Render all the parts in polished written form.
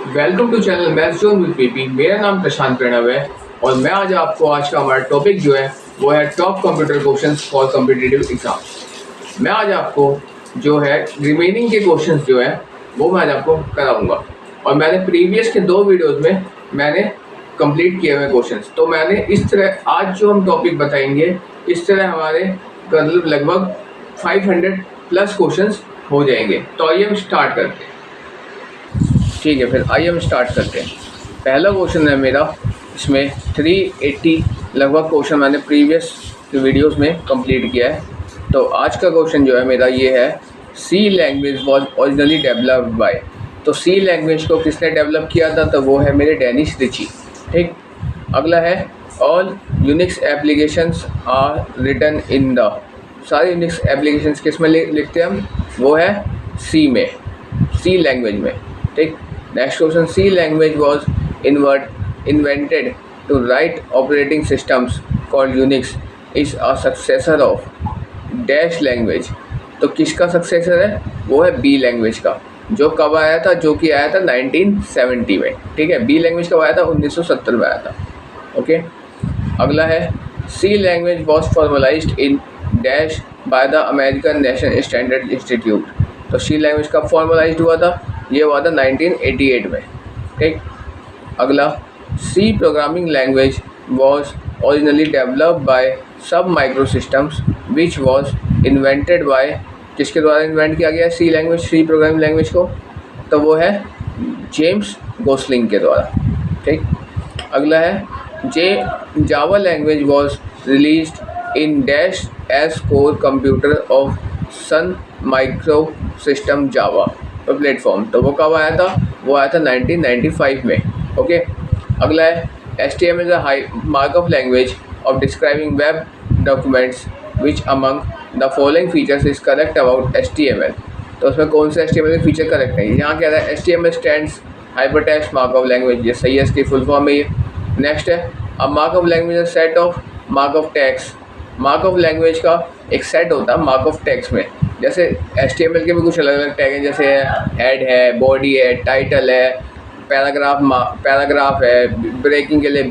Welcome to channel maths zone with PP. मेरा नाम प्रशांत प्रणव है और मैं आज का हमारा टॉपिक जो है वो है top computer questions for competitive exam. मैं आज आपको जो है रिमेनिंग के क्वेश्चंस जो है वो मैं आज आपको कराऊंगा और मैंने प्रीवियस के 2 वीडियोस में मैंने कंप्लीट किए हुए क्वेश्चंस। तो मैंने इस तरह आज जो हम टॉपिक बताएंगे इस तरह हमारे लगभग 500 प्लस क्वेश्चंस हो जाएंगे। तो आइए हम स्टार्ट करते हैं। ठीक है, फिर आइए हम स्टार्ट करते हैं। पहला क्वेश्चन है मेरा, इसमें 380 लगभग क्वेश्चन मैंने प्रीवियस वीडियोस में कंप्लीट किया है। तो आज का क्वेश्चन जो है मेरा ये है, C language was originally developed by. तो सी लैंग्वेज को किसने डेवलप किया था? तो वो है मेरे डेनिस रिची। ठीक, अगला है all Unix applications are written in the. सारे यूनिक्स एप्लीकेशंस किस में लिखते हैं हम? वो है सी में, सी लैंग्वेज में। ठीक, next question, C language was invented to write operating systems called Unix is a successor of dash language. तो किसका सक्सेसर है? वो है बी लैंग्वेज का, जो कब आया था? जो कि आया था 1970 में। ठीक है, बी लैंग्वेज कब आया था? 1970 में आया था। ओके, अगला है C language was formalized in dash by the American National Standard Institute. तो सी लैंग्वेज कब फॉर्मलाइज्ड हुआ था? ये हुआ था 1988 में। ठीक, अगला C programming language was originally developed by Sun Microsystems which was invented by. किसके द्वारा इन्वेंट किया गया C language, C programming language को? तो वो है जेम्स गोसलिंग के द्वारा। ठीक, अगला है Java language was released in dash as core computer of Sun Micro System Java platform. तो वो कब आया था? वो आया था 1995 में। ओके, अगला है HTML is a high markup language of describing web documents which among the following features is correct about HTML। तो उसमें कौन से HTML के फीचर करेक्ट है? यहाँ कह रहा है HTML stands hypertext markup language. ये सही है, इसकी फुल फॉर्म है ये। नेक्स्ट है a markup language set of markup tags. Markup language का एक सेट होता है मार्कअप टैग्स में। जैसे HTML के भी कुछ अलग अलग टैग हैं, जैसे हेड है, बॉडी है, टाइटल है, पैराग्राफ है, ब्रेकिंग के लिए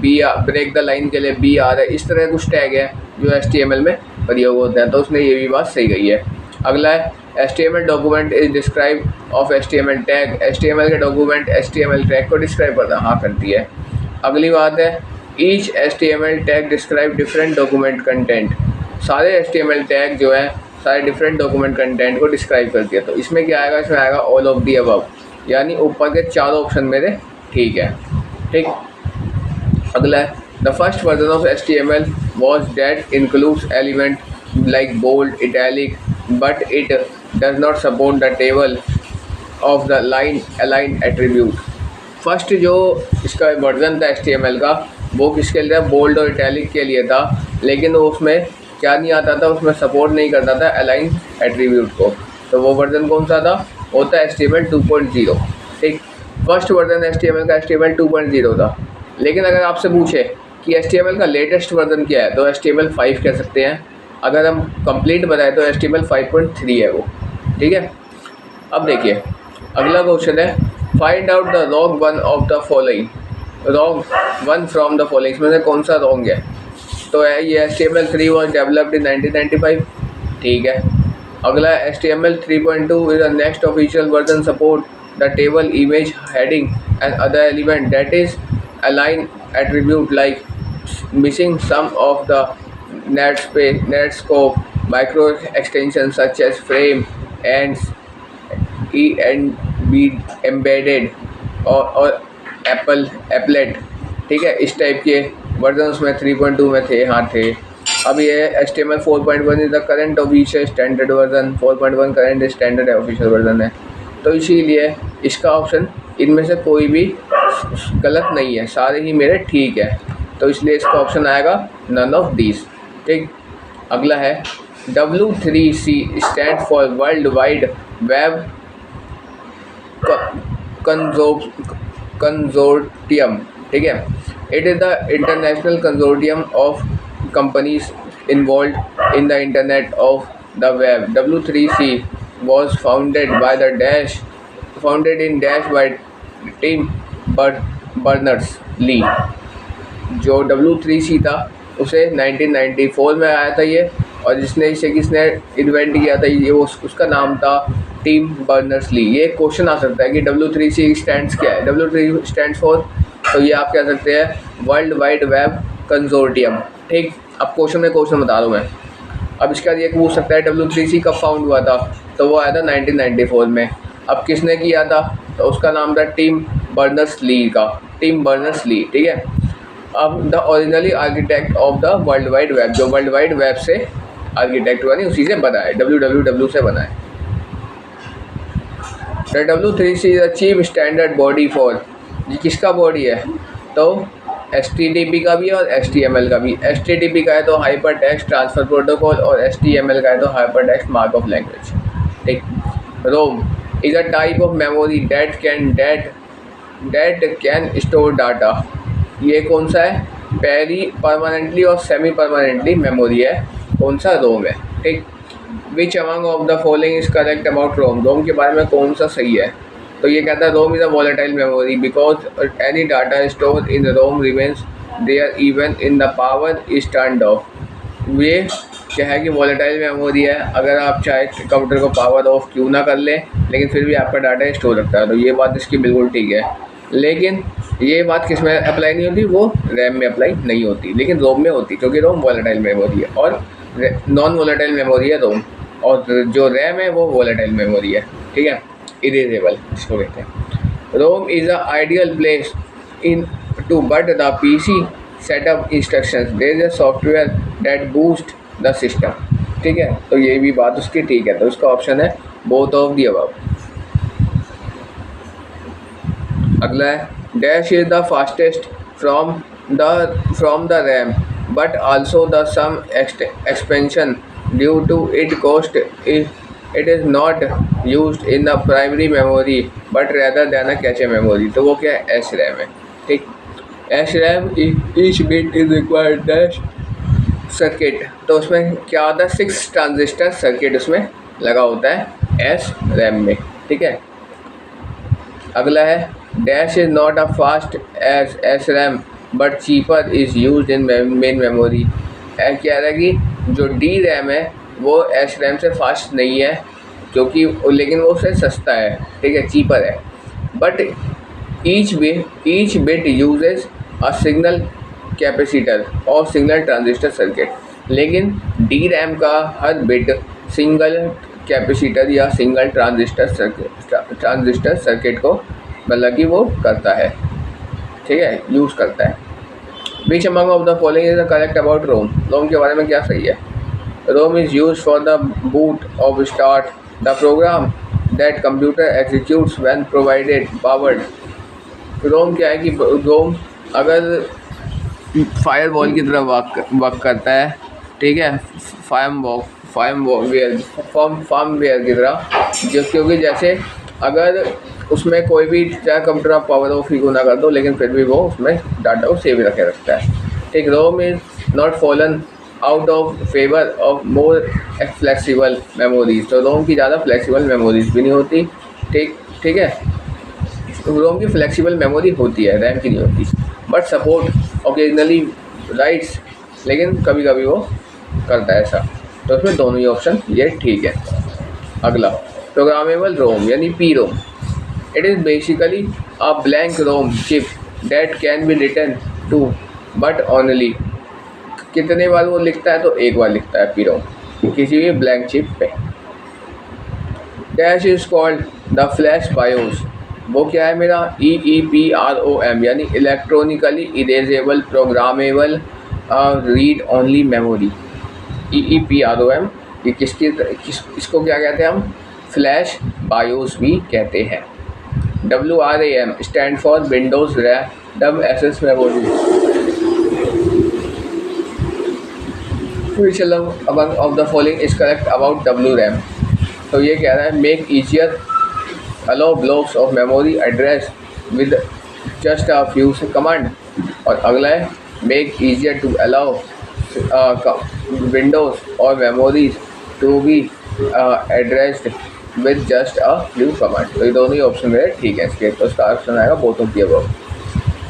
ब्रेक द लाइन के लिए BR है। इस तरह कुछ टैग है जो HTML में प्रयोग होते हैं। तो उसने ये भी बात सही कही है। अगला है HTML document is describe of HTML tag. HTML के डॉक्यूमेंट HTML टैग को डिस्क्राइब करता है। हाँ, करती है। अगली बात है each HTML tag describe different document content. सारे HTML टैग जो है सारे डिफरेंट डॉक्यूमेंट कंटेंट को डिस्क्राइब करती है। तो इसमें क्या आएगा? इसमें आएगा ऑल ऑफ दी अबव, यानी ऊपर के चारों ऑप्शन मेरे ठीक है। ठीक, अगला है the first version of HTML was that includes element like bold, italic, but it does not support the table of the line align attribute. First जो इसका वर्जन था HTML का, वो किसके लिए था? बोल्ड और इटैलिक के लिए था, लेकिन उसमें क्या नहीं आता था? उसमें सपोर्ट नहीं करता था अलाइन एट्रीब्यूट को। तो वो वर्जन कौन सा था? वो था HTML 2.0। ठीक, फर्स्ट वर्जन HTML का HTML 2.0 था। लेकिन अगर आपसे पूछे कि HTML का लेटेस्ट वर्जन क्या है, तो HTML 5 कह सकते हैं। अगर हम कंप्लीट बताएं तो HTML 5.3 है वो। ठीक है, अब देखिए अगला क्वेश्चन है find out the wrong one of the following. Wrong one from the following में से कौन सा रॉन्ग है? तो है ये HTML 3 वॉज डेवलप्ड इन 1995। ठीक है, अगला HTML 3.2 is the next official version support the table image heading and other element that is align attribute like missing some of the Netscape micro extension such as frame and be embedded और applet. ठीक है, इस type के version उसमें 3.2 में थे। हाँ थे। अब ये HTML 4.1 is the current official standard version. 4.1 current standard official version है। तो इसीलिए इसका ऑप्शन इनमें से कोई भी गलत नहीं है, सारे ही मेरे ठीक है। तो इसलिए इसका ऑप्शन आएगा नन ऑफ दीज। ठीक, अगला है W3C stand for world wide web consortium. ठीक है, it is the international consortium of companies involve in the internet of the web. W3C was founded in dash by Tim Berners Lee. जो W3C था उसे 1994 में आया था ये, और किसने इन्वेंट किया था ये, उसका नाम था टिम बर्नर्स ली। ये क्वेश्चन आ सकता है कि W3C स्टैंड्स क्या है। W3 स्टैंड्स फॉर, तो ये आप कह सकते हैं वर्ल्ड वाइड वेब कंसोर्टियम। ठीक, अब क्वेश्चन बता दूँ मैं। अब इसका ये पूछ सकता है W3C कब फाउंड हुआ था, तो वो आया था 1994 में। अब किसने किया था, तो उसका नाम था टिम बर्नर्स ली का, टिम बर्नर्स ली। ठीक है, अब the originally architect of the world wide web, जो वर्ल्ड वाइड वेब से आर्किटेक्ट हुआ नहीं, उसी से बना है, WWW से बना है। The W3C is a chief standard body for, ये किसका बॉडी है, तो HTTP का भी और HTML का भी। HTTP का है तो हाइपर टेक्स्ट ट्रांसफर प्रोटोकॉल, और HTML का है तो हाइपर टेक्स्ट मार्कअप लैंग्वेज। ठीक, ROM is a type of memory that can store data. ये कौन सा है, परमानेंटली और सेमी परमानेंटली मेमोरी है, कौन सा, रोम है। ठीक, which among of the following is correct about ROM, ROM के बारे में कौन सा सही है, तो ये कहता है ROM is a volatile memory because any data store in ROM remains there even in the power is turned off. ये क्या है कि वॉलेटाइल मेमोरी है, अगर आप चाहे कंप्यूटर को पावर ऑफ क्यों ना कर लें लेकिन फिर भी आपका डाटा स्टोर रखता है, तो ये बात इसकी बिल्कुल ठीक है। लेकिन ये बात किस में अप्लाई नहीं होती, वो रैम में अप्लाई नहीं होती, लेकिन रोम में होती, क्योंकि रोम वॉलेटाइल मेमोरी है और नॉन वॉलेटाइल मेमोरी है रोम, और जो रैम है वो वॉलेटाइल मेमोरी है। ठीक है, इरेजेबल इसको कहते हैं। ROM is a ideal place in to but the PC setup instructions, there is a software that boost the system. ठीक है, तो ये भी बात उसकी ठीक है, तो इसका ऑप्शन है बोथ ऑफ द अबव। अगला है dash is the fastest from the RAM but also the some expansion due to it cost it is not used in the primary memory but rather than a cache memory, तो वो क्या है, SRAM है। ठीक, SRAM each bit is required dash circuit, तो उसमें क्या होता है, 6 ट्रांजिस्टर सर्किट उसमें लगा होता है SRAM में। ठीक है, अगला है dash is not a fast as SRAM but cheaper is use in main memory. क्या है कि जो DRAM है वो SRAM से फास्ट नहीं है, क्योंकि लेकिन वो उससे सस्ता है। ठीक है, चीपर है, but each bit uses a signal capacitor और सिग्नल ट्रांजिस्टर सर्किट, लेकिन DRAM का हर बिट सिंगल कैपेसिटर या सिंगल ट्रांजिस्टर सर्किट को मतलब कि वो करता है। ठीक है, यूज़ करता है। Which among of the following is correct about ROM, ROM के बारे में क्या सही है, ROM is use for the boot of start the program that computer executes when provided powered. ROM क्या है कि रोम अगर फायरवॉल की तरह वर्क करता है। ठीक है, फार्मवेयर की तरह, जो क्योंकि जैसे अगर उसमें कोई भी चाहे कंप्यूटर आप पावर ऑफ ही ना कर दो लेकिन फिर भी वो उसमें डाटा को सेव रखे रखता है। ठीक, ROM is not fallen out of favour of more flexible memories, तो रोम की ज़्यादा फ्लेक्सिबल मेमोरीज भी नहीं होती। ठीक है, रोम की फ्लेक्सिबल मेमोरी होती है, रैम की नहीं होती, बट सपोर्ट ओकेजनली राइट्स, लेकिन कभी कभी वो करता है ऐसा, तो उसमें दोनों ही ऑप्शन ये ठीक है। अगला प्रोग्रामेबल रोम यानी PROM, it is basically a blank ROM chip that can be written to but only, कितने बार वो लिखता है, तो एक बार लिखता है PROM किसी भी ब्लैंक चिप पे। Dash is called the flash BIOS, वो क्या है मेरा, EEPROM यानी electronically erasable programmable read only memory. EEPROM ये इसको क्या कहते हैं हम, फ्लैश बायोस भी कहते हैं। WRAM stand for Windows random access memory. Which among of the following is correct about WRAM, तो ये कह रहा है make easier allow blocks of memory address with just a few command, और अगला है make easier to allow windows or memories to be addressed with just a few command. तो ये दोनों ही ऑप्शन मेरे ठीक है इसके, तो इसका ऑप्शन आएगा बोथ ऑफ द अबव।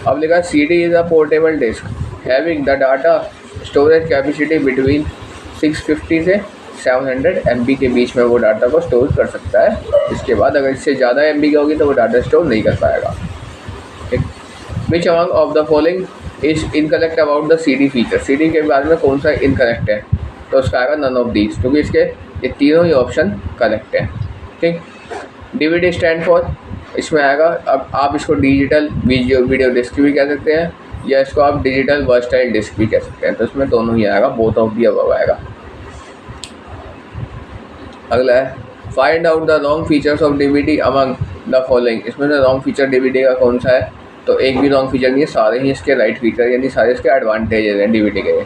अब लिखा CD is a portable disk having the data storage capacity between 650 से 700 MB के बीच में वो डाटा को स्टोर कर सकता है। इसके बाद अगर इससे ज़्यादा MB की होगी तो वो डाटा स्टोर नहीं कर पाएगा। ठीक, which among of the following is incorrect about the CD feature. CD के बारे में कौन सा इनकरेक्ट है, तो उसका आएगा नन ऑफ दीज, क्योंकि इसके ये तीनों ही ऑप्शन करेक्ट है। ठीक, DVD स्टैंड फॉर, इसमें आएगा, अब आप इसको डिजिटल वीडियो डिस्क भी कह सकते हैं या इसको आप डिजिटल वर्सटाइल डिस्क भी कह सकते हैं, तो इसमें दोनों ही आएगा, बोथ ऑफ दी अबव आएगा। अगला है find out the wrong features of DVD among the following. इसमें से रॉन्ग फीचर DVD का कौन सा है, तो एक भी रॉन्ग फीचर नहीं है, सारे ही इसके राइट फीचर, यानी सारे इसके एडवांटेजेस हैं DVD के।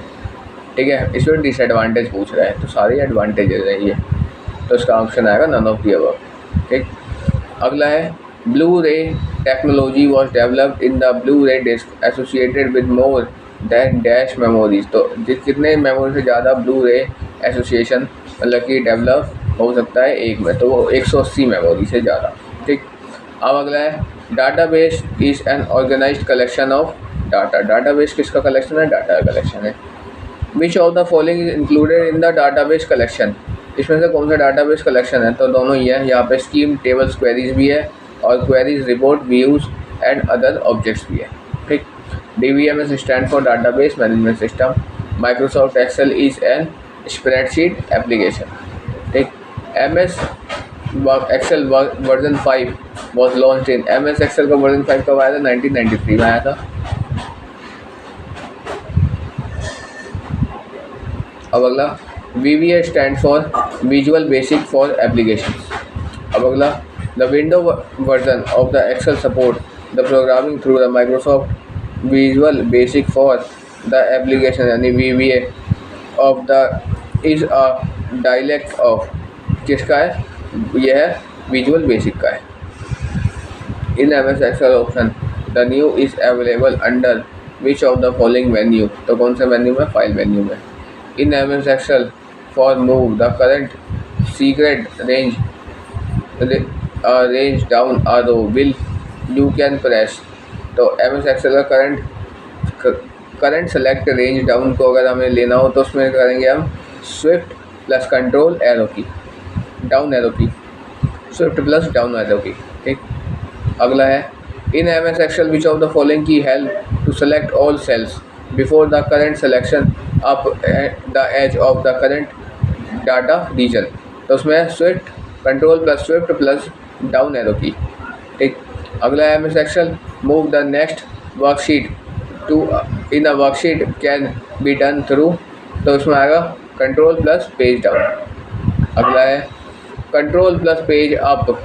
ठीक है, इसमें डिसएडवांटेज पूछ रहा है तो सारे एडवांटेजेस हैं ये, तो इसका ऑप्शन आएगा नन ऑफ दी अबव। ठीक, अगला है Blu ray technology was developed in the Blu ray disc associated with more than dash memories. तो कितने मेमोरी से ज़्यादा ब्लू रे एसोसिएशन मतलब कि डेवलप हो सकता है एक में, तो वो 180 मेमोरी से ज़्यादा। ठीक, अब अगला है database is an organised collection of data. Database किसका कलेक्शन है, डाटा का कलेक्शन है। Which of the following is included in the database collection. इसमें से कौन सा डाटाबेस कलेक्शन है, तो दोनों ही है, यहाँ पे स्कीम टेबल्स क्वेरीज भी है और queries report views and other objects भी है। ठीक, DBMS stand for database management system. Microsoft Excel is an spreadsheet application. ठीक, MS Excel version 5 was launch in, MS Excel का वर्जन 5 कब आया था, 1993 में आया था। अब अगला VBA stand for visual basic for applications. अब अगला the window version of the Excel support the programming through the Microsoft visual basic for the application, यानी VBA of the is a dialect of, किसका है, यह है visual basic का है। In MS Excel option the new is available under which of the following menu, तो कौन से मेन्यू में, फाइल मेन्यू में। In MS Excel for move the current secret range down a row will you can press, तो MS Excel का current select range down को अगर हमें लेना हो तो उसमें करेंगे हम swift plus control arrow key, down arrow key, swift plus down arrow key. ठीक, अगला है in MS Excel which of the following key help to select all cells before the current selection up the edge of the current data reason, तो उसमें swift control plus swift plus down arrow key. ठीक, अगला है MS एक्सेल move the next worksheet to in a worksheet can be done through, तो उसमें आएगा control plus page down. अगला है control plus page up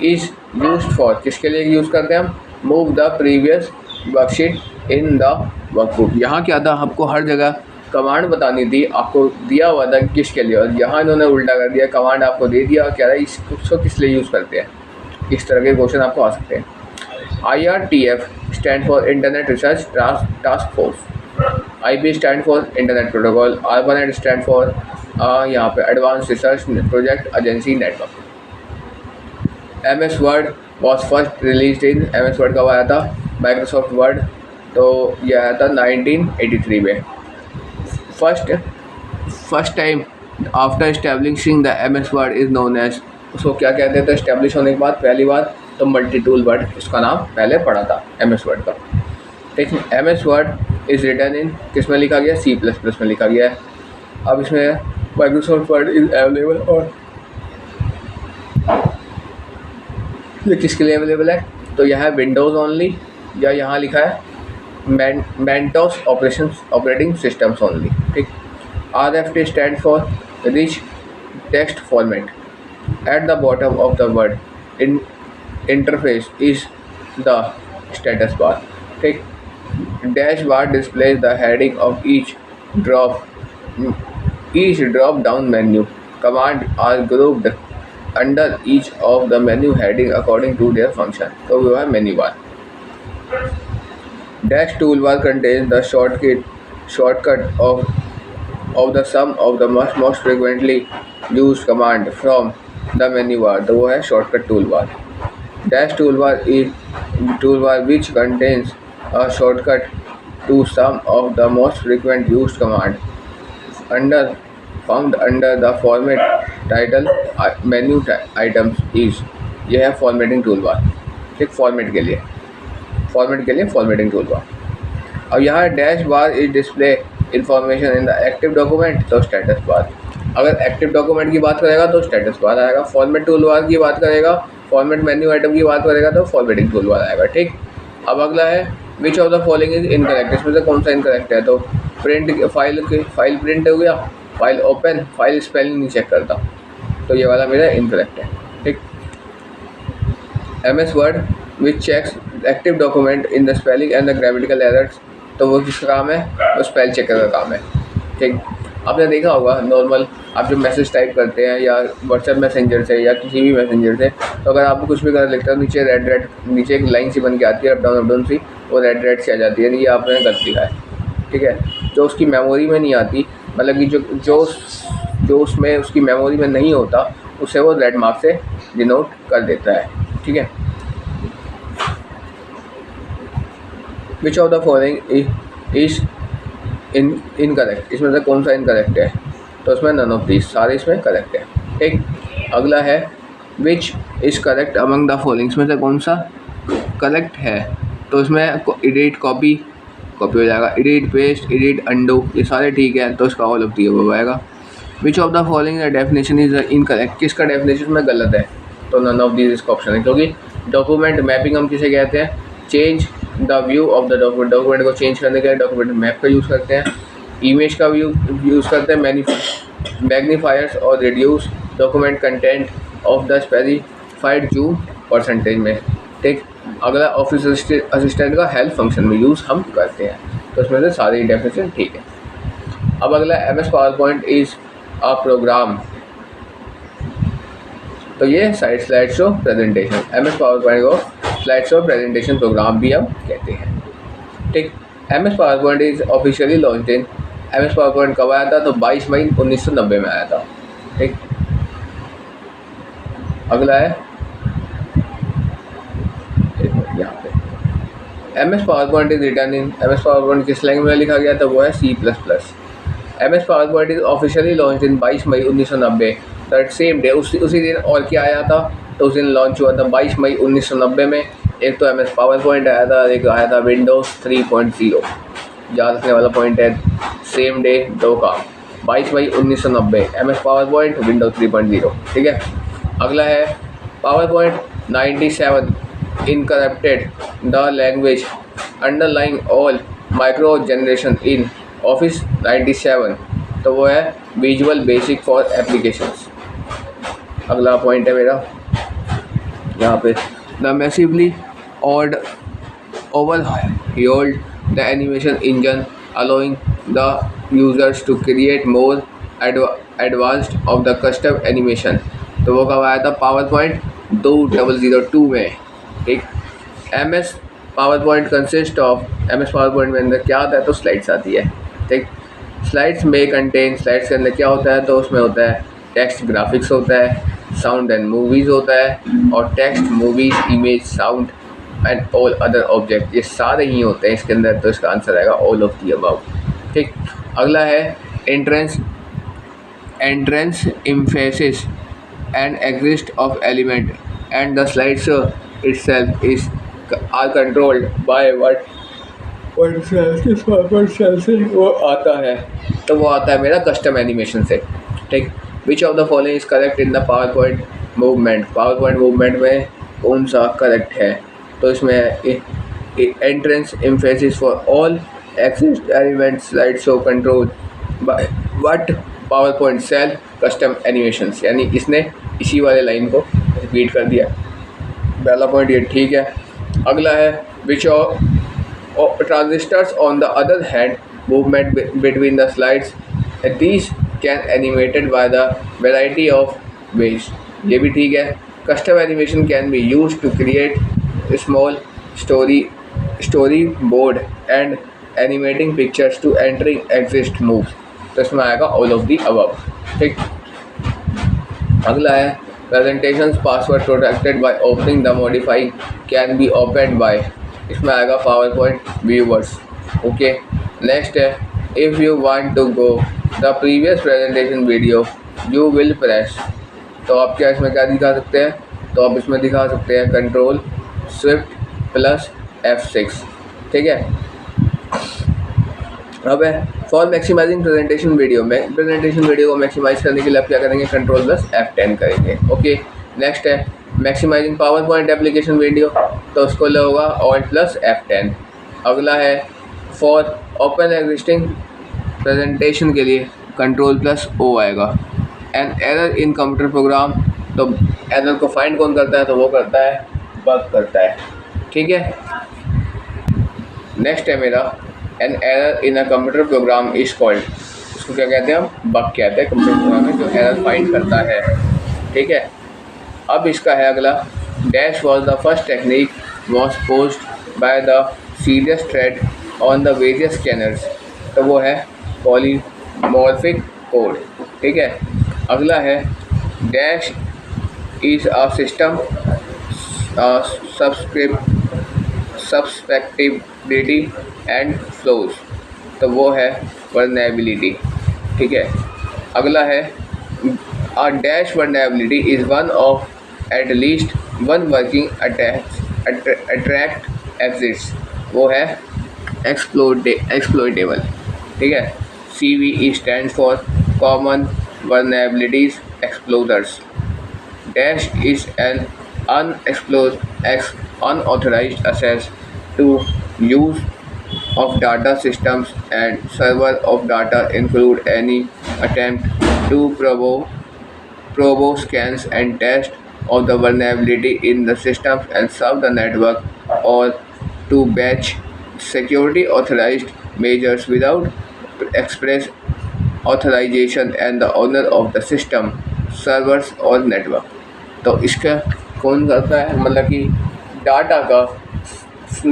is used for, किसके लिए यूज़ करते हैं हम, move the previous worksheet in the workbook. यहाँ क्या था, आपको हर जगह कमांड बतानी थी, आपको दिया हुआ था किसके लिए, और यहाँ इन्होंने उल्टा कर दिया, कमांड आपको दे दिया और कह रहा है इसको किस लिए यूज़ करते हैं। इस तरह के क्वेश्चन आपको आ सकते हैं। IRTF stand for internet research task force. IP stand for internet protocol. ARPANET stand for यहाँ पे advance research project agency network. MS word was first release in, MS word कब आया था, माइक्रोसॉफ्ट वर्ड, तो यह आया था 1983 में। First time after establishing the MS Word is known as, उसको क्या कहते थे एस्टेब्लिश होने के बाद पहली बार, तो मल्टी टूल वर्ड उसका नाम पहले पड़ा था MS वर्ड का। ठीक है, MS Word is written in, किस में लिखा गया, C++ में लिखा गया है। अब इसमें माइक्रोसॉफ्ट वर्ड इज़ अवेलेबल, और ये किसके लिए अवेलेबल है, तो यह है विंडोज़ ओनली, या यहाँ लिखा है मेंटोस ऑपरेटिंग सिस्टम्स ओनली। ठीक, RFT stand for rich text format. At the bottom of the Word interface is the status bar. ठीक, dash bar displays the heading of each drop down menu. Command are grouped under each of the menu heading according to their function, तो वो है menu bar. Dash toolbar contains the shortcut of the sum of the most frequently used command from the menu bar, तो वो है shortcut toolbar. Dash toolbar is toolbar which contains a shortcut to some of the most frequent used command under found under the format title menu items is. ये है formatting tool bar, ठीक, format के लिए formatting tool bar. अब यहाँ dash bar is display information in the active document, तो status bar. अगर active document की बात करेगा तो स्टेटस बार आएगा, फॉर्मेट टूल बार की बात करेगा, फॉर्मेट मेन्यू आइटम की बात करेगा तो फॉर्मेटिंग टूल बार आएगा, ठीक। अब अगला है which of the following is incorrect, इसमें से कौन सा इनकरेक्ट है, तो प्रिंट फाइल प्रिंट हो गया, फाइल ओपन, फाइल स्पेलिंग नहीं चेक करता, तो ये वाला मेरा इनकरेक्ट है, ठीक। MS Word which checks active document in the spelling and the grammatical errors, तो वो किसका काम है, वो स्पेल चेकर का काम है, ठीक। आपने देखा होगा नॉर्मल आप जब मैसेज टाइप करते हैं या व्हाट्सएप मैसेंजर से या किसी भी मैसेंजर से, तो अगर आपको कुछ भी गलत लिखता है नीचे रेड नीचे एक लाइन सी बन के आती है अप डाउन सी, वो रेड से आ जाती है, ये आपने गलत लिखा है, ठीक है। जो उसकी मेमोरी में नहीं आती, मतलब कि जो उसमें उसकी मेमोरी में नहीं होता, उसे वो रेड मार्क से डिनोट कर देता है, ठीक है। Which of the following is incorrect, इसमें से कौन सा इनकरेक्ट है, तो इसमें नन ऑफ दीज, सारे इसमें करेक्ट है, ठीक। अगला है which is correct among the following, इसमें से कौन सा करेक्ट है, तो इसमें एडिट कॉपी हो जाएगा, एडिट पेस्ट, एडिट अंडू, ये सारे ठीक है, तो इसका ऑल ऑफ दी अबव आएगा। विच of the following definition is incorrect, किसका डेफिनेशन में गलत है, तो नन ऑफ दीज इसका ऑप्शन है, क्योंकि डॉक्यूमेंट मैपिंग हम किसे कहते हैं, change the view of the document, document को चेंज करने के लिए डॉक्यूमेंट मैप का यूज़ करते हैं। इमेज का व्यू यूज़ करते हैं मैग्नीफायर्स और reduce document content of the specified zoom percentage में, ठीक। अगला ऑफिस असिस्टेंट का हेल्प फंक्शन में यूज़ हम करते हैं, तो इसमें से सारी डेफिनेशन ठीक है। अब अगला MS PowerPoint is a program, तो ये slide show presentation, MS PowerPoint को स्लाइड शो प्रेजेंटेशन प्रोग्राम भी हम कहते हैं, ठीक। MS PowerPoint is officially launch in, MS PowerPoint कब आया था, तो 22 मई 1990 में आया था, ठीक। अगला है यहाँ पे MS PowerPoint is return in, MS PowerPoint किस लैंग्वेज में लिखा गया था, वो है C++। MS PowerPoint is officially launch in 22 May 1990, that same day, उसी दिन और क्या आया था, तो उस दिन लॉन्च हुआ था 22 मई 1990 में, एक तो MS पावर पॉइंट आया था, एक आया था विंडोज़ 3.0, याद रखने वाला पॉइंट है, सेम डे दो का, 22 मई 1990 MS पावर पॉइंट, विंडोज़ 3.0, ठीक है। अगला है PowerPoint 97 incorporated the language underlying all micro generation in Office 97, तो वो है विजुअल बेसिक फॉर एप्लीकेशंस। अगला पॉइंट है मेरा यहाँ पे द मैसिवली और overhauled the animation engine allowing the users to create more advanced of the custom animation, तो वो कब आया था, पावर पॉइंट 2002 में, ठीक। MS power point consist of, MS power point में अंदर क्या आता है, तो स्लाइड्स आती है, ठीक। स्लाइड्स में कंटेन, स्लाइड्स के अंदर क्या होता है, तो उसमें होता है टेक्स्ट ग्राफिक्स होता है, साउंड एंड मूवीज़ होता है, और text movies image sound and all other object, ये सारे ही होते हैं इसके अंदर, तो इसका आंसर आएगा ऑल ऑफ दी अबव, ठीक। अगला है entrance emphasis and exist of element and the slides itself is are controlled by what cell से वो आता है, तो वो आता है मेरा कस्टम एनिमेशन से, ठीक। Which of the following is correct in the PowerPoint movement, PowerPoint movement में कौन सा करेक्ट है, तो इसमें entrance emphasis for all exist elements slide show control by what PowerPoint cell custom animations, यानी इसने इसी वाले लाइन को रिपीट कर दिया, पहला पॉइंट ये ठीक है। अगला है which of transistors on the other hand movement between the slides these can animated by the variety of ways, ये भी ठीक है। Custom animation can be use to create small storyboard and animating pictures to entering exist moves, तो इसमें आएगा all of the above, ठीक। अगला है presentation password protected by opening the modify can be open by, इसमें आएगा PowerPoint viewers. Okay, next है if you want to go the previous presentation video you will press, तो आप क्या इसमें क्या दिखा सकते हैं, तो आप इसमें दिखा सकते हैं कंट्रोल स्विफ्ट प्लस F6। ठीक है, अब है फॉर मैक्सिमाइजिंग प्रेजेंटेशन वीडियो में, प्रेजेंटेशन वीडियो को मैक्सिमाइज करने के लिए आप क्या करेंगे, कंट्रोल प्लस F10 करेंगे। ओके, नेक्स्ट है maximising PowerPoint application video, तो उसको ले होगा ऑल्ट प्लस F10। अगला है फॉर ओपन एग्जिस्टिंग प्रेजेंटेशन के लिए कंट्रोल प्लस O आएगा। An error in computer program, तो एरर को फाइंड कौन करता है, तो वो करता है बग करता है। ठीक है, नेक्स्ट है मेरा an error in a computer program is called, उसको क्या कहते हैं हम, बग कहते हैं कंप्यूटर प्रोग्राम में जो एरर फाइंड करता है। ठीक है, अब इसका है अगला dash was the first technique was posed by the serious thread on the various scanners, तो वो है पॉलीमॉर्फिक कोड। ठीक है, अगला है dash is a system susceptibility and flaws, तो वो है वर्नेबिलिटी। ठीक है, अगला है a dash vulnerability is one of at least one working attract exits, वो है एक्सप्लोइटेबल। ठीक है, CVE stand for common vulnerabilities explorers. Dash is an unauthorized access to use of data systems and server of data include any attempt to probe scans and test of the vulnerability in the systems and serve the network, or to batch security authorized measures without express authorization and the owner of the system, servers or network। तो इसका कौन करता है, मतलब कि data का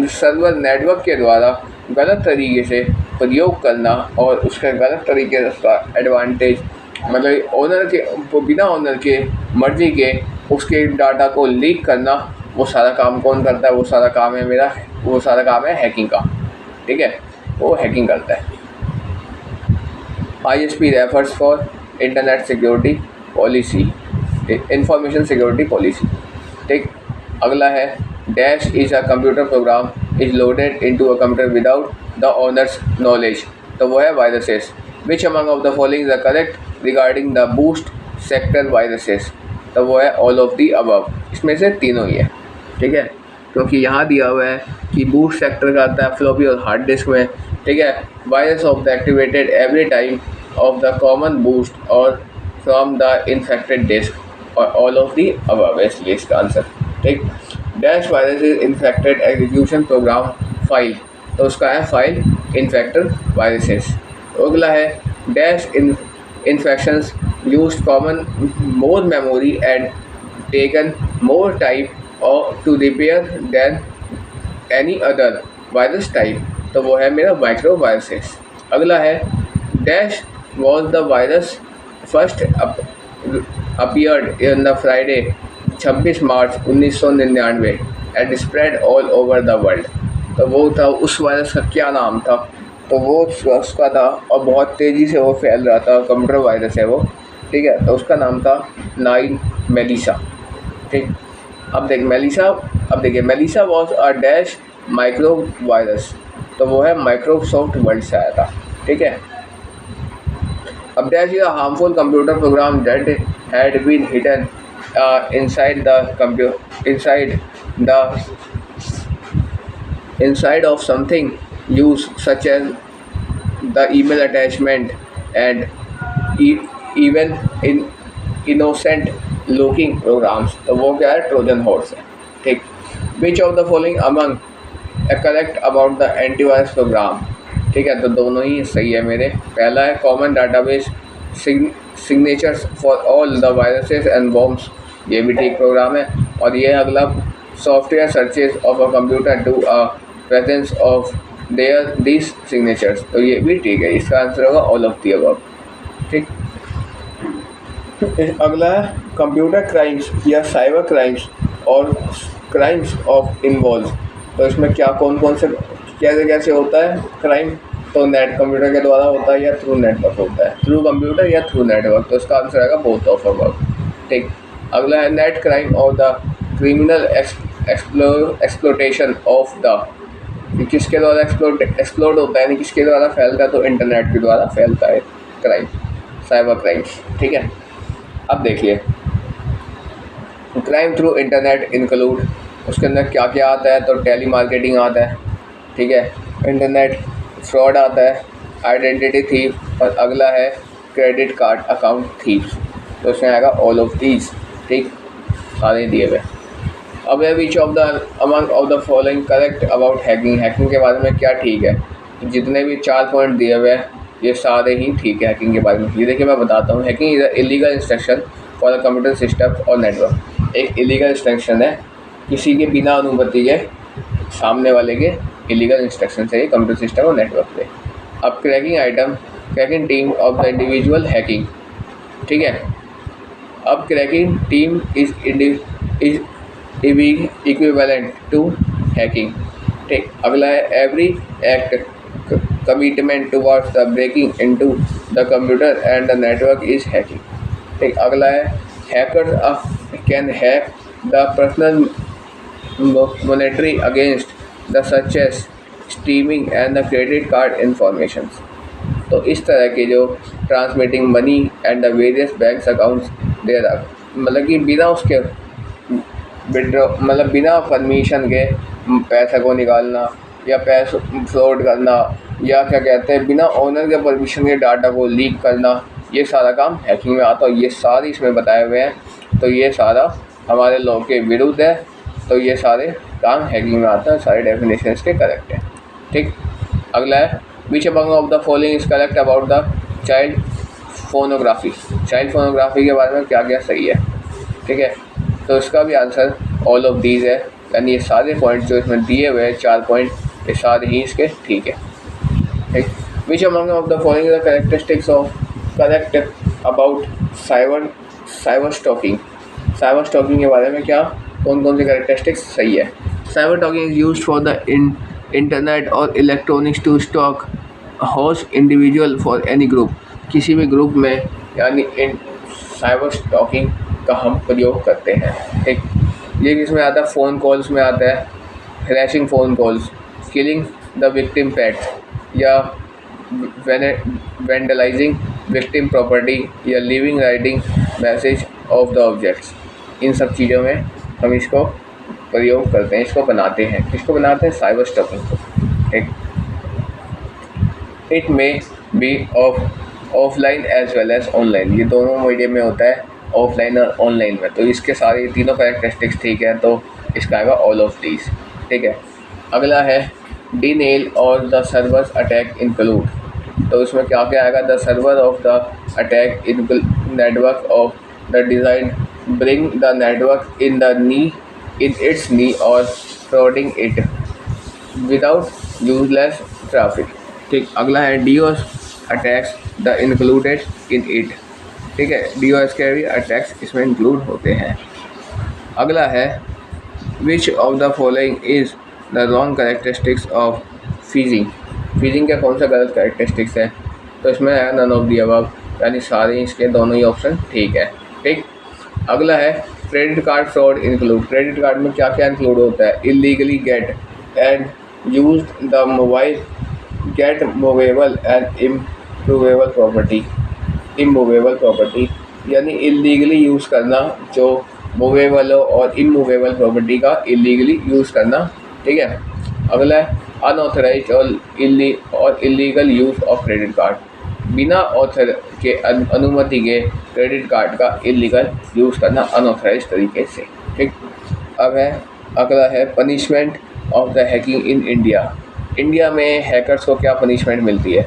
server network के द्वारा गलत तरीके से प्रयोग करना और उसका गलत तरीके से उसका एडवांटेज, मतलब ओनर के बिना ओनर के मर्जी के उसके डाटा को लीक करना, वो सारा काम कौन करता है, वो सारा काम है मेरा, वो सारा काम है हैकिंग का। ठीक है, वो हैकिंग करता है। ISP refers for internet security policy, information security policy. ठीक, अगला है dash is a computer program is loaded into a computer without the owners knowledge, तो वो है viruses. Which among of the following the correct regarding the boost sector viruses, तो वो है all of the above, इसमें से तीनों ही है। ठीक है, क्योंकि यहाँ दिया हुआ है कि बूस्ट सेक्टर का आता है फ्लॉपी और हार्ड डिस्क में। ठीक है, virus of the activated every time of the common boost और फ्रॉम द इन्फेक्टेड डिस्क, और ऑल ऑफ दी अबव, इसलिए इसका आंसर। ठीक, dash virus is infected execution program file, तो उसका है फाइल इन्फेक्टेड वायरसेस। अगला है dash infections used common more memory and taken more type और to repair then any other virus type, तो वो है मेरा माइक्रो वायरसेस। अगला है dash was the virus first appeared on the Friday 26 March 1999 and spread all over the world, तो वो था उस वायरस का क्या नाम था, तो वो उसका था और बहुत तेज़ी से वो फैल रहा था, कंप्यूटर वायरस है वो। ठीक है, तो उसका नाम था 9 मेलिसा। ठीक, अब देखिए Melissa was a dash micro virus, तो वो है माइक्रोसॉफ्ट वर्ड से आया था। ठीक है, अब dash is a harmful computer program that had been hidden inside of something used such as the email attachment and even in innocent looking programs, तो वो क्या है, ट्रोजन हॉर्स है। ठीक, which of the following among a correct about the antivirus program, ठीक है, तो दोनों ही सही है मेरे। पहला है common database signatures for all the viruses and bombs, ये भी ठीक प्रोग्राम है। और ये अगला software searches of a computer to a presence of their this signatures, तो ये भी ठीक है, इसका आंसर होगा ऑल ऑफ द अबव। ठीक, अगला है कंप्यूटर क्राइम्स या साइबर क्राइम्स और क्राइम्स ऑफ इन्वॉल्व। तो इसमें क्या कौन कौन से कैसे कैसे होता है क्राइम, तो नेट कंप्यूटर के द्वारा होता है या थ्रू नेटवर्क होता है, थ्रू कंप्यूटर या थ्रू नेटवर्क। तो इसका आंसर आएगा बोथ ऑफ अबव। ठीक, अगला है नेट क्राइम और the criminal exploitation of the, किसके द्वारा एक्सप्लोड होता है, यानी किसके द्वारा फैलता है, तो इंटरनेट के द्वारा फैलता है क्राइम, साइबर क्राइम्स। ठीक है, अब देखिए क्राइम थ्रू इंटरनेट इंक्लूड, उसके अंदर क्या क्या आता है, तो टेली मार्केटिंग आता है, ठीक है, इंटरनेट फ्रॉड आता है, आइडेंटिटी थीफ, और अगला है क्रेडिट कार्ड अकाउंट थीफ्स। तो उसमें आएगा ऑल ऑफ दीज। ठीक, सारे दिए हुए। अब है which of the among of the following correct about hacking, hacking के बारे में क्या ठीक है। जितने भी 4 पॉइंट दिए हुए हैं ये सारे ही ठीक है हैकिंग के बारे में। ये देखिए मैं बताता हूँ, hacking is illegal instruction for the computer system और नेटवर्क। एक इलीगल इंस्ट्रक्शन है किसी के बिना अनुमति के, सामने वाले के इलीगल इंस्ट्रक्शन से कंप्यूटर सिस्टम और नेटवर्क पे। अब cracking item, cracking team of the individual hacking. ठीक है, अब cracking team is equivalent to hacking. ठीक, अगला है every act commitment towards the breaking into the computer and the network is hacking. ठीक, अगला है hackers can hack the personal monetary against the such as steaming and the credit card information. तो इस तरह के जो transmitting money and the various bank accounts there are, मतलब कि बिना उसके विड्रॉ, मतलब बिना परमिशन के पैसे को निकालना या पैसे फ्रॉड करना, या क्या कहते हैं बिना ओनर के परमिशन के डाटा को लीक करना, ये सारा काम हैकिंग में आता है। ये सारे इसमें बताए हुए हैं, तो ये सारा हमारे लॉ के विरुद्ध है, तो ये सारे काम हैकिंग में आता है, सारे डेफिनेशन के करेक्ट है। ठीक, अगला है which among of the following is correct about the child phonography. Child phonography के बारे में क्या क्या सही है। ठीक है, तो इसका भी आंसर ऑल ऑफ दीज है, यानी ये सारे पॉइंट जो इसमें दिए हुए हैं 4 पॉइंट, ये सारे ही इसके ठीक है। ठीक, which among of the following the characteristics of correct about cyber stalking. Cyber stalking के बारे में क्या कौन कौन से कैरेक्टरिस्टिक्स सही है। Cyber stalking is used for the internet और electronics to stalk host individual for any group. किसी भी ग्रुप में यानी इन साइबर स्टॉकिंग का हम प्रयोग करते हैं। ठीक, ये किसमें आता है, फ़ोन कॉल्स में आता है, harassing phone calls, killing the victim pets, या वेंडलाइजिंग विक्टिम प्रॉपर्टी, या leaving writing message of the objects. इन सब चीज़ों में हम इसको प्रयोग करते हैं, इसको बनाते हैं। किसको बनाते हैं, साइबर स्टॉकिंग को। ठीक, it may be offline as well as online, ये दोनों मीडियम में होता है, ऑफलाइन और ऑनलाइन में। तो इसके सारे तीनों कैरेक्टरिस्टिक्स ठीक है, तो इसका आएगा ऑल ऑफ दीज। ठीक है, अगला है डिनेल और द सर्वर्स अटैक इंक्लूड। तो इसमें क्या क्या आएगा, the server of the attack in network of the design bring the network in its knee और flooding it without useless traffic. ठीक, अगला है DOS attacks the included in it. ठीक है, डीओएस के भी अटैक्स इसमें इंक्लूड होते हैं। अगला है which of the following is the wrong characteristics of fizzing. Fizzing का कौन सा गलत कैरेक्टरिस्टिक्स है, तो इसमें है नन ऑफ द अबव, यानी सारे इसके दोनों ही ऑप्शन ठीक है। ठीक, अगला है credit card fraud include. Credit card में क्या क्या इंक्लूड होता है, illegally get and use the mobile, get movable and immovable property, यानी इलीगली यूज़ करना जो मूवेबल हो, और इमूवेबल प्रॉपर्टी का इलीगली यूज़ करना। ठीक है, अगला है अनऑथराइज और illegal use of credit card, बिना ऑथर के अनुमति के क्रेडिट कार्ड का इलीगल यूज़ करना अनऑथराइज तरीके से। ठीक, अब है अगला है punishment of the hacking in India. India में हैकर्स को क्या पनिशमेंट मिलती है,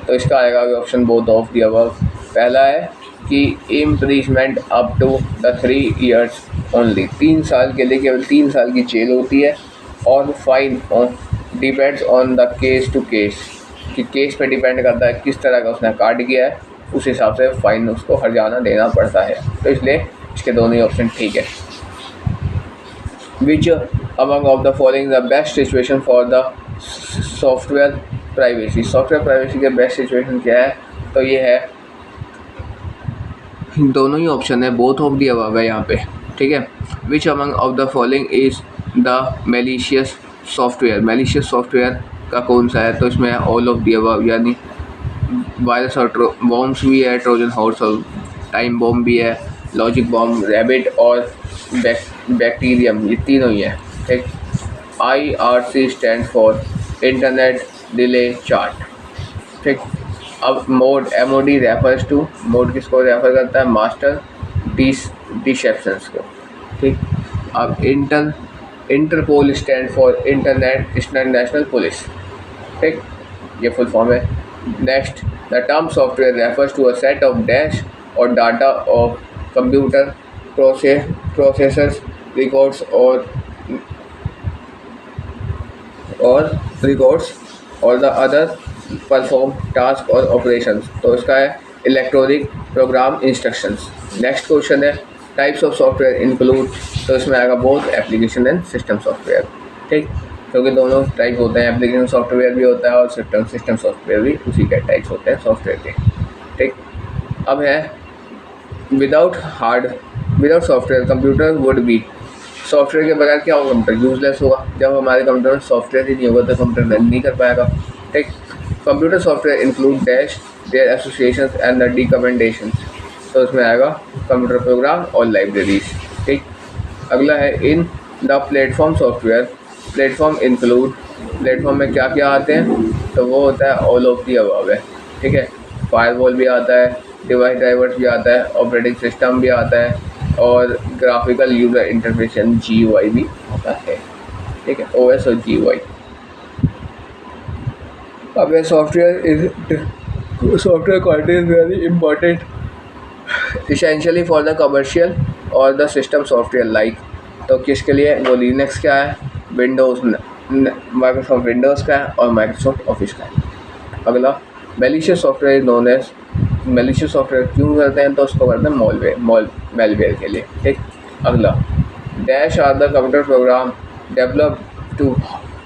तो इसका आएगा option both of the above. पहला है कि imprisonment up to the 3 years only, 3 साल के लिए केवल 3 साल की जेल होती है, और fine depends on the case to case, कि केस पे डिपेंड करता है किस तरह का उसने काट किया है, उस हिसाब से फ़ाइन उसको हर्जाना देना पड़ता है। तो इसलिए इसके दोनों ही ऑप्शन ठीक है। Which among of the following the best situation for the software privacy, software privacy के बेस्ट सिचुएशन क्या है, तो ये है दोनों ही ऑप्शन है, बोथ ऑफ दी अबव है यहाँ पे, ठीक है। Which among of the following is the malicious software, malicious software का कौन सा है, तो इसमें ऑल ऑफ दी अबव, यानी वायरस और बॉम्ब्स भी है, ट्रोजन हॉर्स और टाइम बॉम्ब भी है, लॉजिक बॉम्ब, रैबिट और बैक्टीरियम, ये तीनों ही है, ठीक। IRC stand for internet relay chart, ठीक। अब mode, MOD refers to, mode किसको रेफर करता है, मास्टर डिसेप्शंस को, ठीक। अब Interpol stand for international police, ठीक, ये फुल फॉर्म है। Next, the term software refers to a set of dash और data of computer processors records और द अदर परफॉर्म टास्क और ऑपरेशंस, तो इसका है electronic program instructions. Next question है टाइप्स ऑफ सॉफ्टवेयर इंक्लूड, तो इसमें आएगा both application and system software, ठीक, क्योंकि दोनों टाइप होते हैं, एप्लीकेशन सॉफ्टवेयर भी होता है और सिस्टम सॉफ्टवेयर भी उसी के टाइप्स होते हैं सॉफ्टवेयर के, ठीक। अब है without software computer would be, software के बगैर क्या होगा, कंप्यूटर यूजलेस होगा, जब हमारे कंप्यूटर में सॉफ्टवेयर ही नहीं होगा तो कंप्यूटर रन नहीं कर पाएगा, ठीक। Computer software include dash there associations and the recommendations, तो इसमें आएगा कंप्यूटर प्रोग्राम और लाइब्रेरीज, ठीक। अगला है in the platform software, platform include, platform में क्या क्या आते हैं, तो वो होता है ऑल ऑफ दी अबव है, ठीक है। फायरवॉल भी आता है, डिवाइस ड्राइवर्स भी आता है, ऑपरेटिंग सिस्टम भी आता है और ग्राफिकल यूजर इंटरफेस GUI भी आता है, ठीक है, OS और GUI। अब software quality is very important essentially for the commercial और the system software like, तो किसके लिए, वो लिनक्स का है, विंडोज़ माइक्रोसॉफ्ट विंडोज़ का है और माइक्रोसॉफ्ट ऑफिस का है। अगला malicious software known as, malicious software क्यों करते हैं, तो उसको करते हैं मेलवेयर के लिए, ठीक। अगला dash are the computer program developed to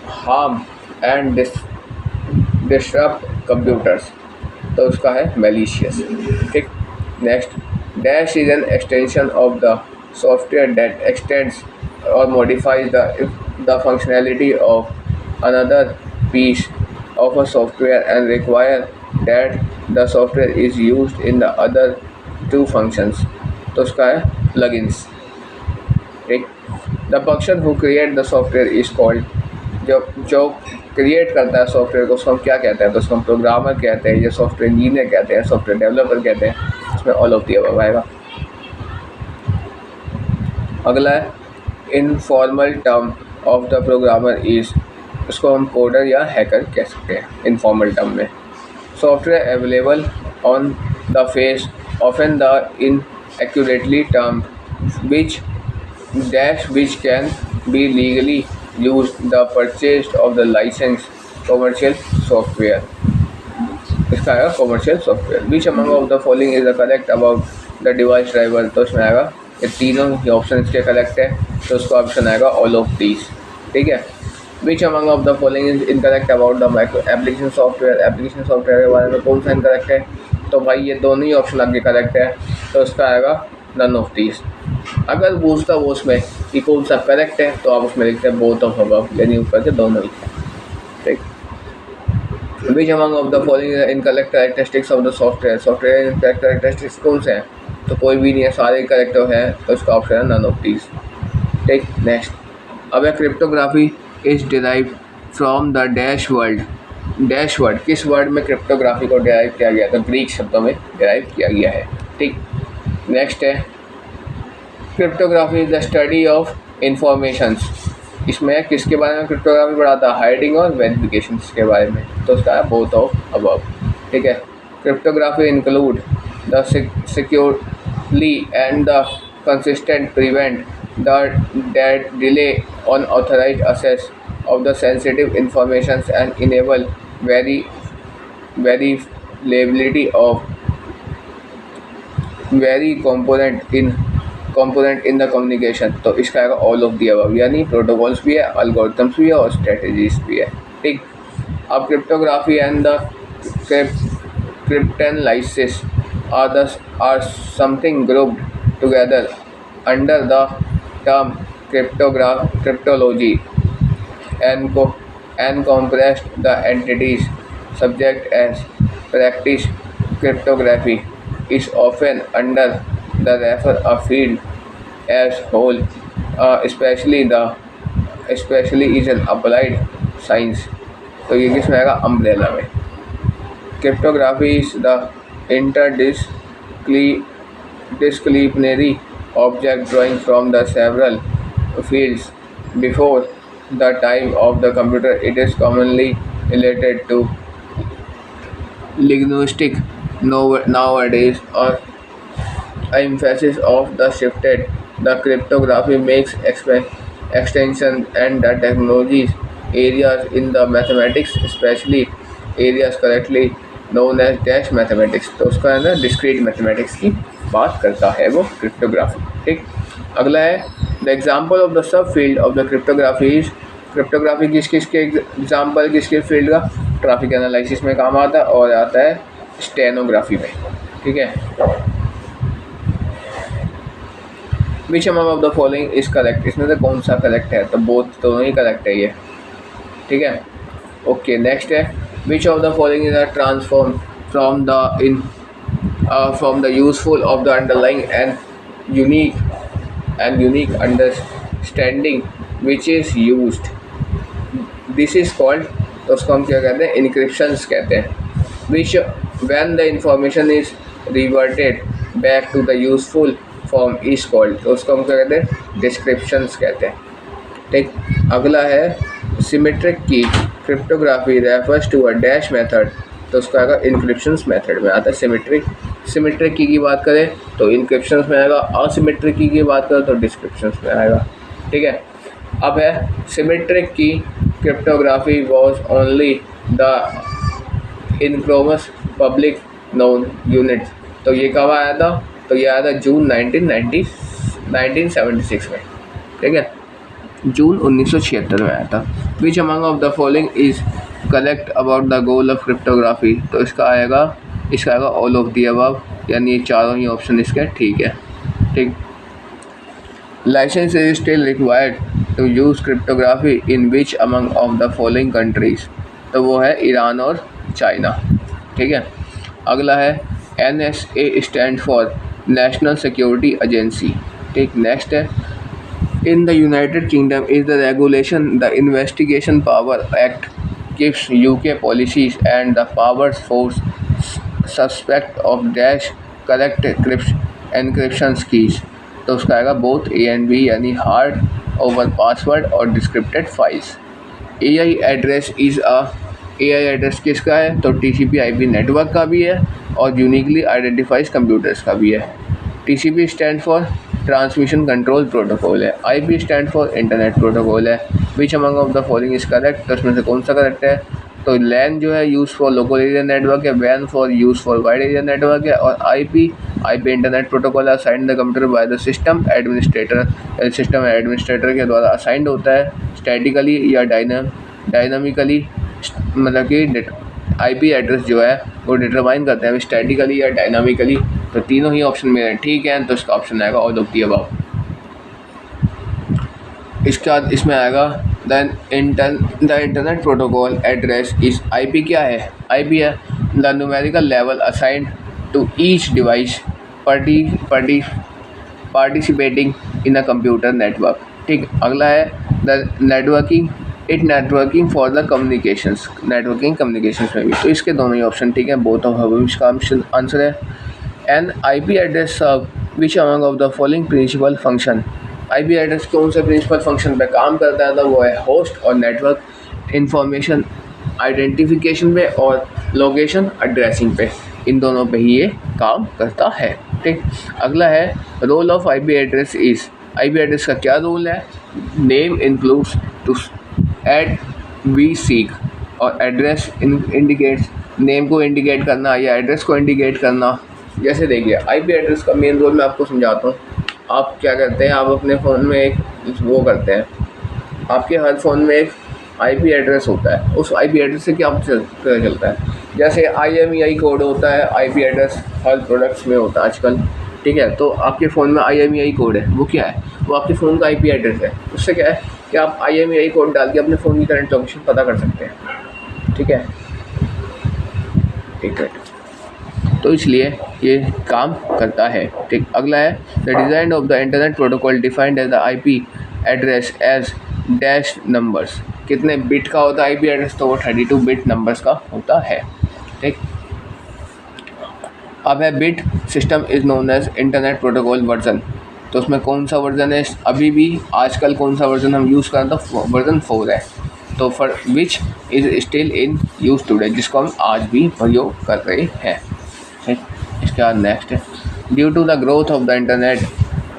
harm and disturb computers, तो उसका है मेलिशियस, ठीक। Next, dash is an extension of the software that extends और modifies the functionality of another piece of a software and require that the software is used in the other two functions, तो उसका है plugins, ठीक। The person who create the software is called, जो create करता है software को उसको हम क्या कहते हैं, तो उसको हम प्रोग्रामर कहते हैं या सॉफ्टवेयर इंजीनियर कहते हैं, सॉफ्टवेयर डेवलपर कहते हैं, इसमें ऑल ऑफ दी अबव आएगा। अगला है informal term of the programmer is, उसको हम कोडर या हैकर कह सकते हैं इनफॉर्मल टर्म में। Software available on the face often the inaccurately term which dash which can be legally use the purchase of the license commercial software, इसका आएगा commercial software. Which among of the following is the correct about the device driver, तो इसमें आएगा ये तीनों ही option इसके correct है, तो उसका ऑप्शन आएगा ऑल ऑफ दीज, ठीक है। Which among of the following is incorrect about the micro application software, application software के बारे में कौन सा इनकरेक्ट है, तो भाई ये दोनों ही ऑप्शन आपके करेक्ट है, तो उसका आएगा नन ऑफ दीज। अगर पूछता वो उसमें कि कौन सा करेक्ट है, तो आप उसमें लिखते हैं बोथ ऑफ अबव, यानी ऊपर के दोनों ही, ठीक। Which among of the following incorrect characteristics of the software, software characteristics कौन से हैं, तो कोई भी नहीं है, सारे करेक्ट है, तो उसका ऑप्शन है नन ऑफ दीज, ठीक। नेक्स्ट, अब है cryptography is derived from the dash word, dash word किस वर्ड में क्रिप्टोग्राफी को डिराइव किया गया, तो ग्रीक शब्दों में डिराइव किया गया है, ठीक। नेक्स्ट है cryptography is the study of informations, इसमें किसके बारे में क्रिप्टोग्राफी पढ़ाता है, हाइडिंग और वेरिफिकेशन के बारे में, तो उसका है बोथ ऑफ अबव, ठीक है। Cryptography include the securely and the consistent prevent that delay on authorized access of the sensitive information and enable variability of very component in component in the communication, तो इसका आएगा all of the above, यानी protocols भी है, algorithms भी है और strategies भी है। ठीक। अब cryptography and the cryptanalysis are something grouped together under the term cryptology and compressed the entities subject as practice. Cryptography is often under the refer a field as whole, especially is an applied science। तो ये किसमें आएगा, umbrella में। Cryptography is the interdisciplinary object drawing from the several fields before the time of the computer. It is commonly related to linguistic nowadays, or emphasis of the shifted. The cryptography makes extension and the technologies areas in the mathematics, especially areas correctly known as dash mathematics. तो उसका है ना discrete mathematics की बात करता है वो cryptography. ठीक। अगला है the example of the sub field of the cryptography is. Cryptography किसके एग्जाम्पल किसके फील्ड का, ट्रैफिक एनालिसिस में काम आता है और आता है स्टेनोग्राफी में। ठीक है। Which among of the following is correct, इसमें से कौन सा करेक्ट है, तो बोथ दोनों ही करेक्ट है ये। ठीक है। ओके, नेक्स्ट है which of the following is a transform from the useful of the underlying and unique understanding which is used, this is called, तो उसको हम क्या कहते हैं, encryptions कहते हैं। which when the information is reverted back to the useful form is called, तो उसको हम क्या कहते हैं, descriptions कहते हैं। ठीक। अगला है symmetric key cryptography refers to a dash method, तो उसका आएगा इनक्रिप्शंस मेथड में आता है सिमेट्रिक की बात करें तो इनक्रिप्शंस में आएगा, असिमेट्रिक की बात करें तो डिस्क्रिप्शंस में आएगा। ठीक है। अब है symmetric key cryptography was only the enormous public known unit, तो ये कब आया था, तो ये आया था जून 1976 में। ठीक है, जून 1976 में आया था। विच among of the following is correct about the goal of cryptography, तो इसका आएगा ऑल ऑफ दी अबव, यानी ये चारों ही ऑप्शन इसके ठीक है। ठीक। Licence is still required to use cryptography in which among of the following countries, तो वो है ईरान और चाइना। ठीक है। अगला है NSA stand for national security agency. ठीक। नेक्स्ट है in the United Kingdom is the regulation, the Investigation Power Act gives UK policies and the powers for suspect of dash correct encryption keys, तो उसका आएगा both A and B, यानी hard over password और decrypted files। AI address is a AI address किसका है, तो TCP/IP network का भी है और यूनिकली आइडेंटिफाइज कंप्यूटर्स का भी है। TCP stand for transmission control protocol है, IP stand for internet protocol है। Which among of the following is correct, तो इसमें से कौन सा करेक्ट है, तो LAN जो है use for local area network है, WAN for use for wide area network है, और IP internet protocol assigned the computer by the system administrator के द्वारा असाइंड होता है स्टैटिकली या डायनामिकली, मतलब कि IP एड्रेस जो है वो डिटरमाइन करते हैं स्टैटिकली या डायनामिकली, तो तीनों ही ऑप्शन मेरे ठीक है, तो इसका ऑप्शन आएगा ऑल ऑफ द अबव। इसके बाद इसमें आएगा द इंटरनेट प्रोटोकॉल एड्रेस इस IP क्या है, IP है द न्यूमेरिकल लेवल assigned to each device participating in a computer network. ठीक। अगला है the networking for the communications, networking communications में भी, तो इसके दोनों ही ऑप्शन ठीक है, बोथ ऑफ इसका आंसर है। An IP address serve which among of the following principal function, IP address कौन से प्रिंसिपल फंक्शन पे काम करता है, तो वो है होस्ट और नेटवर्क इंफॉर्मेशन आइडेंटिफिकेशन पे और लोकेशन एड्रेसिंग पे, इन दोनों पे ही ये काम करता है। ठीक। अगला है role of IP address is, IP address का क्या रोल है, name includes to add we seek, और एड्रेस इंडिकेट्स नेम को इंडिकेट करना या एड्रेस को इंडिकेट करना। जैसे देखिए IP एड्रेस का मेन रोल मैं आपको समझाता हूँ। आप क्या करते हैं, आप अपने फ़ोन में एक वो करते हैं, आपके हर फ़ोन में एक आईपी एड्रेस होता है, उस आईपी एड्रेस से क्या पता चलता है, जैसे IMEI कोड होता है, आईपी एड्रेस हर प्रोडक्ट्स में होता है आजकल, ठीक है। तो आपके फ़ोन में IMEI कोड है, वो क्या है, वो आपके फ़ोन का आईपी एड्रेस है। उससे क्या है कि आप IMEI कोड डाल के अपने फ़ोन की करंट लोकेशन पता कर सकते हैं, ठीक है। ठीक है, तो इसलिए ये काम करता है, ठीक। अगला है the design of the internet protocol defined as the IP address as dash numbers. कितने बिट का होता है आईपी एड्रेस, तो वो 32 बिट नंबर्स का होता है, ठीक। अब है bit system is known as internet protocol version. तो उसमें कौन सा वर्जन है, अभी भी आजकल कौन सा वर्जन हम यूज़ कर रहे हैं, तो वर्जन 4 है। तो for which is still in use today, जिसको हम आज भी प्रयोग कर रहे हैं, ठीक। इसके बाद नेक्स्ट है due to the growth of the internet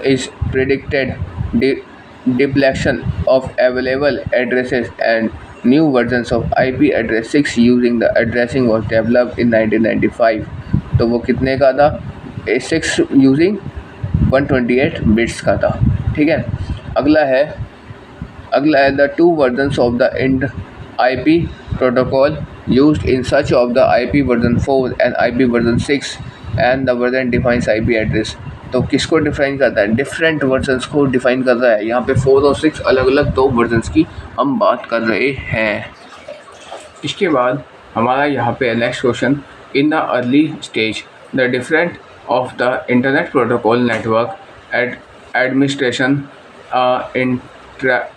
is predicted depletion of available addresses and new versions of IP address 6 using the addressing was developed in 1995। तो वो कितने का था, 6 यूजिंग 128 बिट्स का था, ठीक है। अगला है the 2 versions of the IP protocol used in search of the IP version 4 and IP version 6 and the version defines IP address। तो किसको डिफाइन करता है, डिफरेंट वर्जन्स को डिफाइन कर रहा है। यहाँ पे 4 और 6 अलग अलग 2 वर्जन्स की हम बात कर रहे हैं। इसके बाद हमारा यहाँ पे next question, in the early stage the different of the internet protocol network administration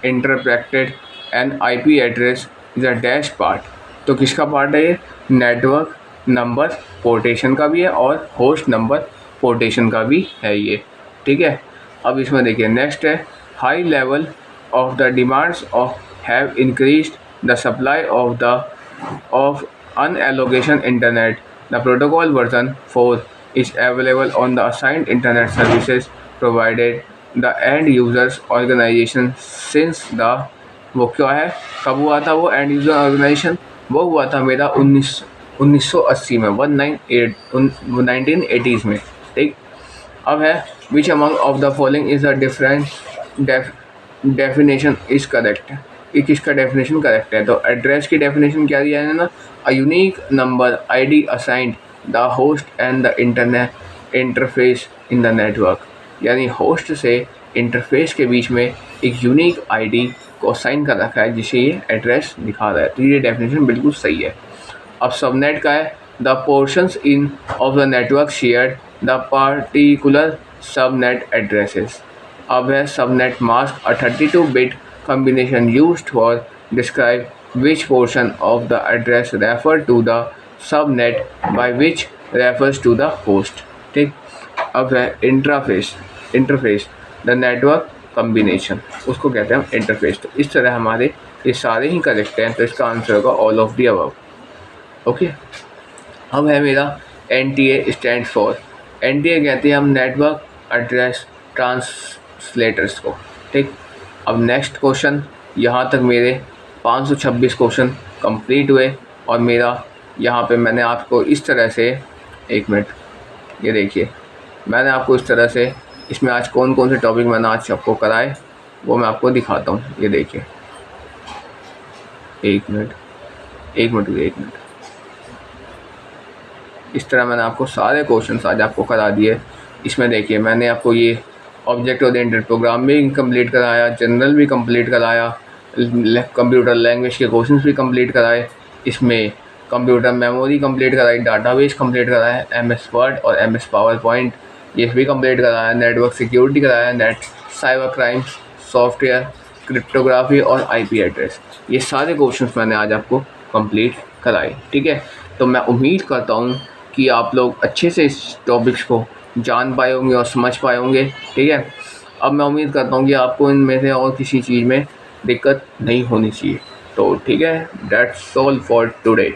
interpreted and IP address is a dash part. तो किसका पार्ट है ये, नेटवर्क नंबर पोर्टेशन का भी है और होस्ट नंबर पोर्टेशन का भी है ये, ठीक है। अब इसमें देखिए नेक्स्ट है high level of the demands of have increased the supply of unallocation internet. The protocol version 4 is available on the assigned internet services provided the end users organization since the, वो क्या है, कब हुआ था वो end user organisation, वो हुआ था मेरा 1980 में, 1980s में, ठीक। अब है which among of the following is a different definition is correct. ये किसका डेफिनेशन करेक्ट है, तो एड्रेस की डेफिनेशन क्या दिया है ना, a unique number ID assigned the host and the internet interface in the network. यानी होस्ट से इंटरफेस के बीच में एक यूनिक ID को असाइन कर रखा है जिसे ये एड्रेस दिखा रहा है। तो ये डेफिनेशन बिल्कुल सही है। अब सबनेट का है the portions in of the network shared the particular subnet addresses. अब है subnet mask, a 32 bit combination used for describe which portion of the address refer to the subnet by which refers to the host, ठीक। अब है interface the network combination, उसको कहते हैं हम interface. तो इस तरह हमारे ये सारे ही करेक्ट हैं, तो इसका आंसर होगा all of the above, okay. अब है मेरा NTA स्टैंड फॉर, NTA कहते हैं हम नेटवर्क एड्रेस ट्रांसलेटर्स को, ठीक। अब नेक्स्ट क्वेश्चन, यहाँ तक मेरे 526 क्वेश्चन कंप्लीट हुए और मेरा यहाँ पे मैंने आपको इस तरह से, एक मिनट, ये देखिए मैंने आपको इस तरह से इसमें आज कौन कौन से टॉपिक मैंने आज आपको कराए वो मैं आपको दिखाता हूँ। ये देखिए, एक मिनट, इस तरह मैंने आपको सारे क्वेश्चंस आज आपको करा दिए। इसमें देखिए मैंने आपको ये ऑब्जेक्ट ओरिएंटेड प्रोग्रामिंग कंप्लीट कराया, जनरल भी कंप्लीट कराया, कंप्यूटर लैंग्वेज के क्वेश्चंस भी कंप्लीट कराए, इसमें कंप्यूटर मेमोरी कंप्लीट कराई, डाटाबेस कंप्लीट कराया, MS वर्ड और MS पावर पॉइंट ये भी कंप्लीट कराया, नेटवर्क सिक्योरिटी कराया, net cyber crimes, software, cryptography और IP एड्रेस, ये सारे क्वेश्चंस मैंने आज आपको कंप्लीट कराए, ठीक है। तो मैं उम्मीद करता हूँ कि आप लोग अच्छे से इस टॉपिक्स को जान पाए होंगे और समझ पाए होंगे, ठीक है। अब मैं उम्मीद करता हूँ कि आपको इनमें से और किसी चीज़ में दिक्कत नहीं होनी चाहिए। तो ठीक है, दैट्स ऑल फॉर टुडे।